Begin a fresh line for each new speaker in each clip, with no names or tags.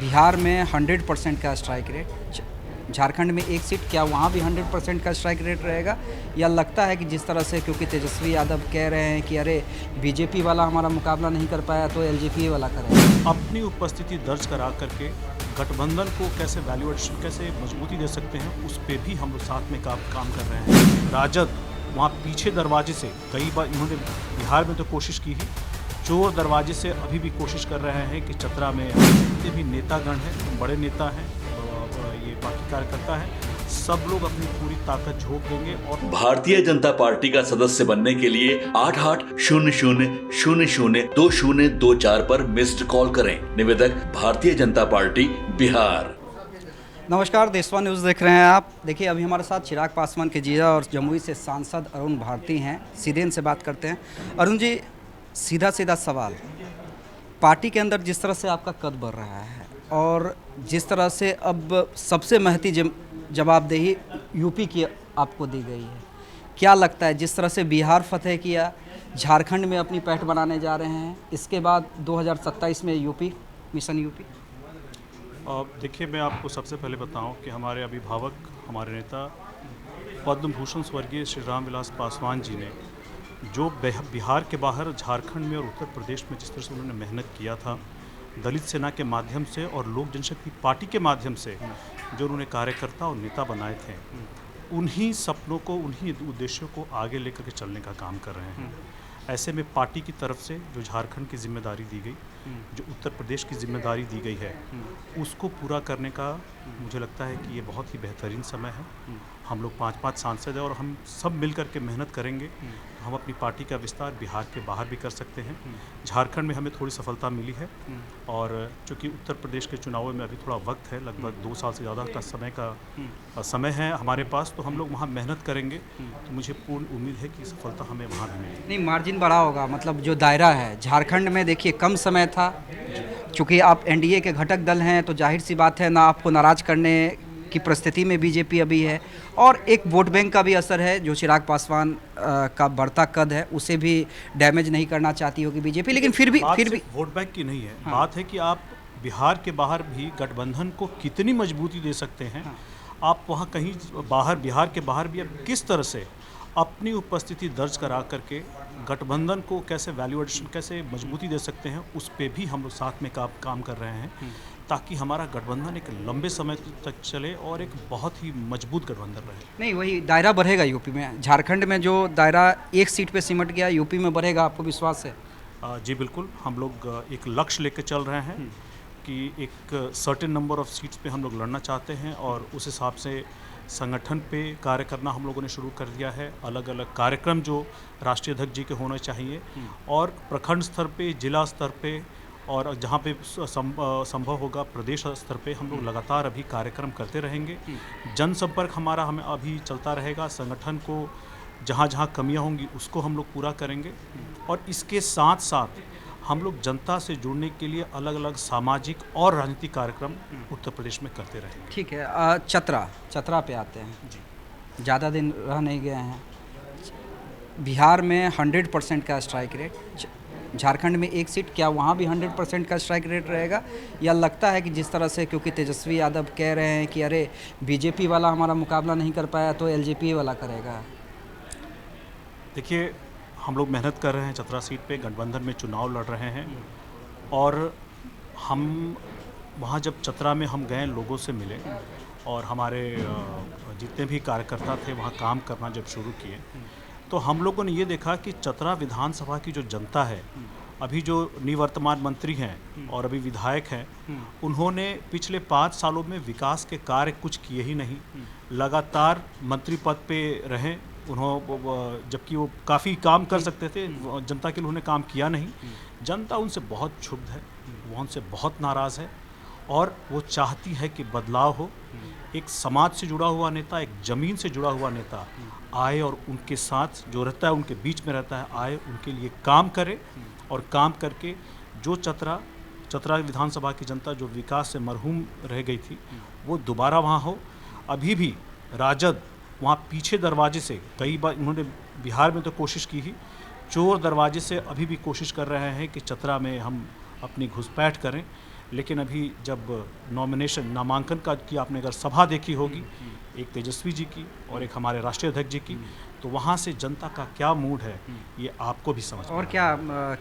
बिहार में 100% का strike rate, Jharkhand में एक सीट, क्या वहाँ भी 100% का स्ट्राइक रेट रहेगा? या लगता है कि जिस तरह से, क्योंकि तेजस्वी यादव कह रहे हैं कि अरे बीजेपी वाला हमारा मुकाबला नहीं कर पाया तो एलजेपी वाला करेगा।
अपनी उपस्थिति दर्ज करा करके गठबंधन को कैसे वैल्यू एडिशन, कैसे मजबूती दे सकते हैं, उस पर भी हम लोग साथ में काम कर रहे हैं। राजद वहाँ पीछे दरवाजे से कई बार इन्होंने बिहार में तो कोशिश की ही, चोर दरवाजे से अभी भी कोशिश कर रहे हैं कि चतरा में जितने भी नेतागण हैं, बड़े नेता हैं, ये बाकी कार्यकर्ता हैं, सब लोग अपनी पूरी ताकत झोंक देंगे। और
भारतीय जनता पार्टी का सदस्य बनने के लिए 8800002024 पर मिस्ड कॉल करें। निवेदक भारतीय जनता पार्टी बिहार।
नमस्कार, देशवा न्यूज़ देख रहे हैं आप। देखिए, अभी हमारे साथ चिराग पासवान के जीजा और जमुई से सांसद अरुण भारती हैं। सीधे इनसे बात करते हैं। अरुण जी, सीधा सीधा सवाल, पार्टी के अंदर जिस तरह से आपका कद बढ़ रहा है और जिस तरह से अब सबसे महती जवाबदेही यूपी की आपको दी गई है, क्या लगता है जिस तरह से बिहार फतेह किया, झारखंड में अपनी पैठ बनाने जा रहे हैं, इसके बाद 2027 में यूपी, मिशन यूपी?
देखिए, मैं आपको सबसे पहले बताऊं कि हमारे अभिभावक, हमारे नेता पद्म भूषण स्वर्गीय श्री रामविलास पासवान जी ने जो बिहार के बाहर झारखंड में और उत्तर प्रदेश में जिस तरह से उन्होंने मेहनत किया था, दलित सेना के माध्यम से और लोक जनशक्ति पार्टी के माध्यम से जो उन्होंने कार्यकर्ता और नेता बनाए थे, उन्हीं सपनों को, उन्हीं उद्देश्यों को आगे लेकर के चलने का काम कर रहे हैं। ऐसे में पार्टी की तरफ से जो झारखंड की जिम्मेदारी दी गई, जो उत्तर प्रदेश की जिम्मेदारी दी गई है, उसको पूरा करने का मुझे लगता है कि ये बहुत ही बेहतरीन समय है। हम लोग 5-5 सांसद हैं और हम सब मिलकर के मेहनत करेंगे तो हम अपनी पार्टी का विस्तार बिहार के बाहर भी कर सकते हैं। झारखंड में हमें थोड़ी सफलता मिली है और चूँकि उत्तर प्रदेश के चुनावों में अभी थोड़ा वक्त है, लगभग 2 साल से ज़्यादा का समय है हमारे पास, तो हम लोग वहाँ मेहनत करेंगे तो मुझे पूर्ण उम्मीद है कि सफलता हमें वहाँ भी मिलेगी।
नहीं, मार्जिन बड़ा होगा, मतलब जो दायरा है झारखंड में, देखिए कम समय था, चूँकि आप एनडीए के घटक दल हैं तो जाहिर सी बात है ना, आपको नाराज़ करने की परिस्थिति में बीजेपी अभी है, और एक वोट बैंक का भी असर है, जो चिराग पासवान का बढ़ता कद है उसे भी डैमेज नहीं करना चाहती होगी बीजेपी, लेकिन फिर भी
वोट बैंक की नहीं है।
हाँ।
बात है कि आप बिहार के बाहर भी गठबंधन को कितनी मजबूती दे सकते हैं।
हाँ।
आप वहाँ कहीं बाहर, बिहार के बाहर भी आप किस तरह से अपनी उपस्थिति दर्ज करा करके गठबंधन को कैसे वैल्यू एडिशन, कैसे मजबूती दे सकते हैं, उस पर भी हम लोग साथ में काम कर रहे हैं, ताकि हमारा गठबंधन एक लंबे समय तक चले और एक बहुत ही मजबूत गठबंधन रहे।
नहीं, वही दायरा बढ़ेगा यूपी में। झारखंड में जो दायरा एक सीट पे सिमट गया, यूपी में बढ़ेगा, आपको विश्वास है?
जी बिल्कुल, हम लोग एक लक्ष्य लेकर चल रहे हैं कि एक सर्टेन नंबर ऑफ सीट्स पे हम लोग लड़ना चाहते हैं और उस हिसाब से संगठन पे कार्य करना हम लोगों ने शुरू कर दिया है। अलग अलग कार्यक्रम जो राष्ट्रीय अध्यक्ष जी के होने चाहिए और प्रखंड स्तर पे, जिला स्तर पे और जहाँ पे संभव होगा प्रदेश स्तर पे हम लोग लगातार अभी कार्यक्रम करते रहेंगे। जनसंपर्क हमारा हमें अभी चलता रहेगा। संगठन को जहाँ जहाँ कमियाँ होंगी उसको हम लोग पूरा करेंगे और इसके साथ साथ हम लोग जनता से जुड़ने के लिए अलग अलग सामाजिक और राजनीतिक कार्यक्रम उत्तर प्रदेश में करते रहेंगे।
ठीक है, चतरा पे आते हैं जी। ज़्यादा दिन रह नहीं गए हैं। बिहार में 100% का स्ट्राइक रेट, झारखंड में एक सीट, क्या वहाँ भी 100% का स्ट्राइक रेट रहेगा? या लगता है कि जिस तरह से, क्योंकि तेजस्वी यादव कह रहे हैं कि अरे बीजेपी वाला हमारा मुकाबला नहीं कर पाया तो एलजेपी वाला करेगा?
देखिए, हम लोग मेहनत कर रहे हैं, चतरा सीट पे गठबंधन में चुनाव लड़ रहे हैं और हम वहाँ जब चतरा में हम गए, लोगों से मिले और हमारे जितने भी कार्यकर्ता थे वहाँ काम करना जब शुरू किए, तो हम लोगों ने ये देखा कि चतरा विधानसभा की जो जनता है, अभी जो निवर्तमान मंत्री हैं और अभी विधायक हैं, उन्होंने पिछले 5 सालों में विकास के कार्य कुछ किए ही नहीं। लगातार मंत्री पद पे रहे जबकि वो काफ़ी काम कर सकते थे, जनता के लिए उन्होंने काम किया नहीं। जनता उनसे बहुत क्षुब्ध है, वो उनसे बहुत नाराज़ है और वो चाहती है कि बदलाव हो। एक समाज से जुड़ा हुआ नेता, एक ज़मीन से जुड़ा हुआ नेता आए और उनके साथ जो रहता है, उनके बीच में रहता है, आए उनके लिए काम करे और काम करके जो चतरा विधानसभा की जनता जो विकास से मरहूम रह गई थी, वो दोबारा वहाँ हो। अभी भी राजद वहाँ पीछे दरवाजे से कई बार इन्होंने बिहार में तो कोशिश की ही, चोर दरवाजे से अभी भी कोशिश कर रहे हैं कि चतरा में हम अपनी घुसपैठ करें, लेकिन अभी जब नामांकन का की आपने अगर सभा देखी होगी, एक तेजस्वी जी की और एक हमारे राष्ट्रीय अध्यक्ष जी की, तो वहाँ से जनता का क्या मूड है ये आपको भी समझ में
और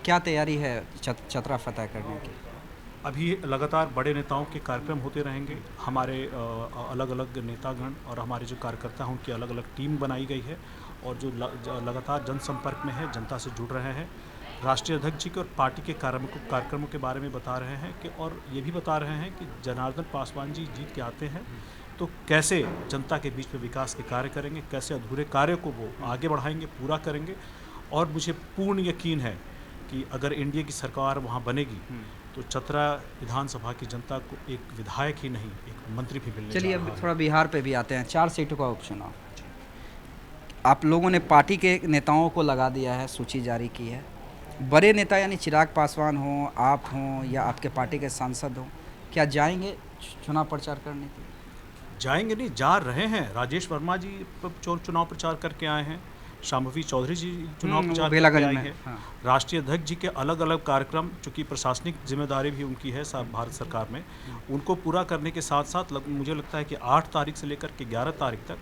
क्या तैयारी है चतरा फतह करने की?
अभी लगातार बड़े नेताओं के कार्यक्रम होते रहेंगे। हमारे अलग अलग नेतागण और हमारे जो कार्यकर्ता हैं उनकी अलग अलग टीम बनाई गई है और जो लगातार जनसंपर्क में है, जनता से जुड़ रहे हैं। राष्ट्रीय अध्यक्ष जी के और पार्टी के कार्यक्रमों के बारे में बता रहे हैं कि, और ये भी बता रहे हैं कि जनार्दन पासवान जी जीत के आते हैं तो कैसे जनता के बीच में विकास के कार्य करेंगे, कैसे अधूरे कार्य को वो आगे बढ़ाएंगे, पूरा करेंगे। और मुझे पूर्ण यकीन है कि अगर एनडीए की सरकार वहाँ बनेगी तो चतरा विधानसभा की जनता को एक विधायक ही नहीं, एक मंत्री भी मिलने
चलिए
जा
अब
रहा है।
थोड़ा बिहार पे भी आते हैं। 4 सीटों का उपचुनाव, आप लोगों ने पार्टी के नेताओं को लगा दिया है, सूची जारी की है। बड़े नेता यानी चिराग पासवान हों, आप हों या आपके पार्टी के सांसद हों, क्या जाएंगे चुनाव प्रचार करने के लिए?
जाएंगे नहीं, जा रहे हैं। राजेश वर्मा जी चुनाव प्रचार करके आए हैं, शाम्भवी चौधरी जी चुनाव प्रचार करके आई है।
हाँ।
राष्ट्रीय अध्यक्ष जी के अलग अलग कार्यक्रम, चूँकि प्रशासनिक जिम्मेदारी भी उनकी है भारत सरकार में, उनको पूरा करने के साथ साथ मुझे लगता है कि 8 तारीख से लेकर के 11 तारीख तक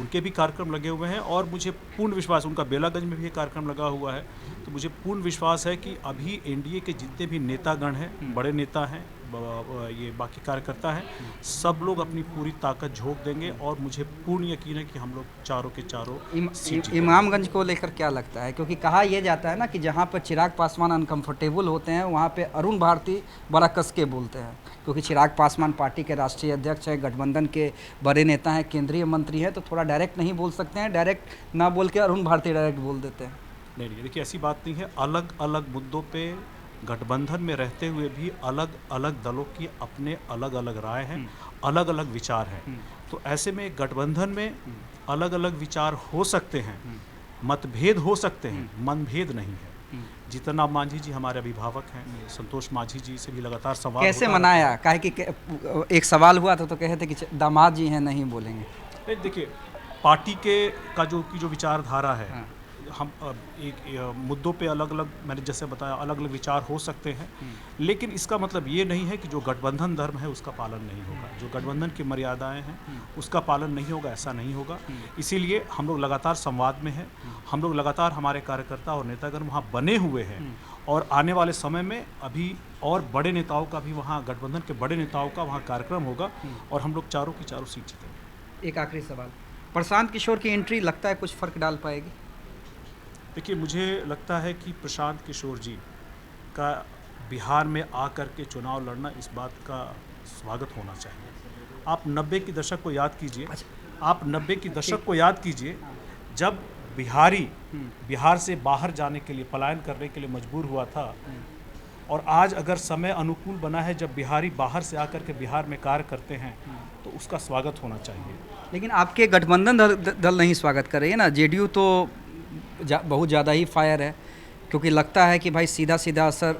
उनके भी कार्यक्रम लगे हुए हैं। और मुझे पूर्ण विश्वास, उनका बेलागंज में भी एक कार्यक्रम लगा हुआ है, तो मुझे पूर्ण विश्वास है कि अभी एनडीए के जितने भी नेतागण हैं, बड़े नेता हैं, ये बाकी कार्यकर्ता हैं, सब लोग अपनी पूरी ताकत झोंक देंगे और मुझे पूर्ण यकीन है कि हम लोग चारों के चारों सीट जीतेंगे।
इमामगंज को लेकर क्या लगता है? क्योंकि कहा यह जाता है ना कि जहाँ पर चिराग पासवान अनकंफर्टेबल होते हैं वहाँ पे अरुण भारती बड़ा कस के बोलते हैं, क्योंकि चिराग पासवान पार्टी के राष्ट्रीय अध्यक्ष हैं, गठबंधन के बड़े नेता हैं, केंद्रीय मंत्री हैं, तो थोड़ा डायरेक्ट नहीं बोल सकते हैं, डायरेक्ट ना बोल के अरुण भारती डायरेक्ट बोल देते हैं।
नहीं, देखिए ऐसी बात नहीं है। अलग अलग मुद्दों पे गठबंधन में रहते हुए भी अलग अलग दलों की अपने अलग अलग राय हैं, अलग अलग विचार हैं। तो ऐसे में गठबंधन में अलग अलग विचार हो सकते हैं, मतभेद हो सकते हैं, मनभेद नहीं है। जीतन राम मांझी जी हमारे अभिभावक हैं, संतोष मांझी जी से भी लगातार संवाद
कैसे
होता
मनाया? काहे कि एक सवाल हुआ था तो कहे थे कि दामाद जी हैं, नहीं बोलेंगे।
नहीं, देखिए पार्टी का जो विचारधारा है, हम एक मुद्दों पे अलग अलग, मैंने जैसे बताया, अलग अलग विचार हो सकते हैं, लेकिन इसका मतलब ये नहीं है कि जो गठबंधन धर्म है उसका पालन नहीं होगा, जो गठबंधन की मर्यादाएं हैं उसका पालन नहीं होगा, ऐसा नहीं होगा। इसीलिए हम लोग लगातार संवाद में हैं, हम लोग लगातार, हमारे कार्यकर्ता और नेतागण वहाँ बने हुए हैं और आने वाले समय में अभी और बड़े नेताओं का भी, वहाँ गठबंधन के बड़े नेताओं का वहाँ कार्यक्रम होगा और हम लोग चारों की चारों सीट जीतेंगे।
एक आखिरी सवाल, प्रशांत किशोर की एंट्री लगता है कुछ फ़र्क डाल पाएगी?
देखिए, मुझे लगता है कि प्रशांत किशोर जी का बिहार में आकर के चुनाव लड़ना, इस बात का स्वागत होना चाहिए। आप 90 के दशक को याद कीजिए, आप 90 के दशक को याद कीजिए, जब बिहारी बिहार से बाहर जाने के लिए, पलायन करने के लिए मजबूर हुआ था, और आज अगर समय अनुकूल बना है जब बिहारी बाहर से आकर के बिहार में कार्य करते हैं तो उसका स्वागत होना चाहिए।
लेकिन आपके गठबंधन दल नहीं स्वागत कर रही है ना, जेडीयू तो बहुत ज़्यादा ही फायर है, क्योंकि लगता है कि भाई सीधा सीधा असर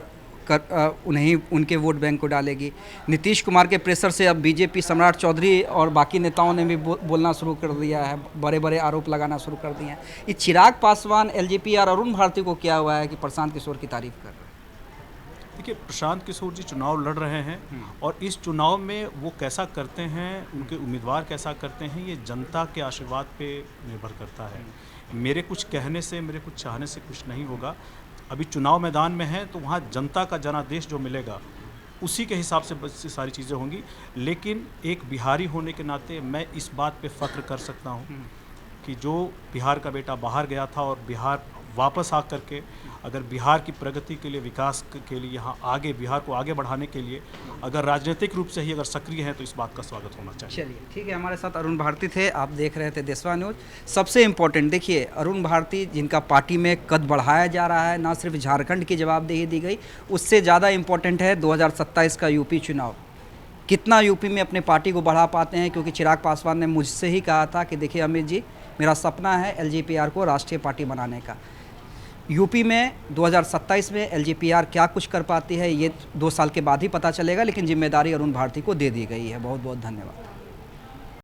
उन्हें, उनके वोट बैंक को डालेगी। नीतीश कुमार के प्रेशर से अब बीजेपी, सम्राट चौधरी और बाकी नेताओं ने भी बोलना शुरू कर दिया है, बड़े बड़े आरोप लगाना शुरू कर दिए हैं। ये चिराग पासवान, एलजेपी और अरुण भारती को क्या हुआ है कि प्रशांत किशोर की तारीफ कर रहे हैं?
देखिए, प्रशांत किशोर जी चुनाव लड़ रहे हैं और इस चुनाव में वो कैसा करते हैं, उनके उम्मीदवार कैसा करते हैं, ये जनता के आशीर्वाद पे निर्भर करता है। मेरे कुछ कहने से, मेरे कुछ चाहने से कुछ नहीं होगा। अभी चुनाव मैदान में है तो वहाँ जनता का जनादेश जो मिलेगा उसी के हिसाब से सारी चीज़ें होंगी। लेकिन एक बिहारी होने के नाते मैं इस बात पे फ़ख्र कर सकता हूँ कि जो बिहार का बेटा बाहर गया था और बिहार वापस आ करके अगर बिहार की प्रगति के लिए, विकास के लिए, यहाँ आगे बिहार को आगे बढ़ाने के लिए अगर राजनीतिक रूप से ही अगर सक्रिय हैं तो इस बात का स्वागत होना चाहिए।
चलिए ठीक है, हमारे साथ अरुण भारती थे, आप देख रहे थे देशवा न्यूज़। सबसे इम्पोर्टेंट देखिए, अरुण भारती जिनका पार्टी में कद बढ़ाया जा रहा है, ना सिर्फ झारखंड की जवाबदेही दी गई, उससे ज़्यादा इम्पोर्टेंट है 2027 का यूपी चुनाव। कितना यूपी में अपने पार्टी को बढ़ा पाते हैं, क्योंकि चिराग पासवान ने मुझसे ही कहा था कि देखिए अमित जी, मेरा सपना है एलजेपीआर को राष्ट्रीय पार्टी बनाने का। यूपी में 2027 में एलजेपीआर क्या कुछ कर पाती है ये 2 साल के बाद ही पता चलेगा, लेकिन जिम्मेदारी अरुण भारती को दे दी गई है। बहुत बहुत धन्यवाद।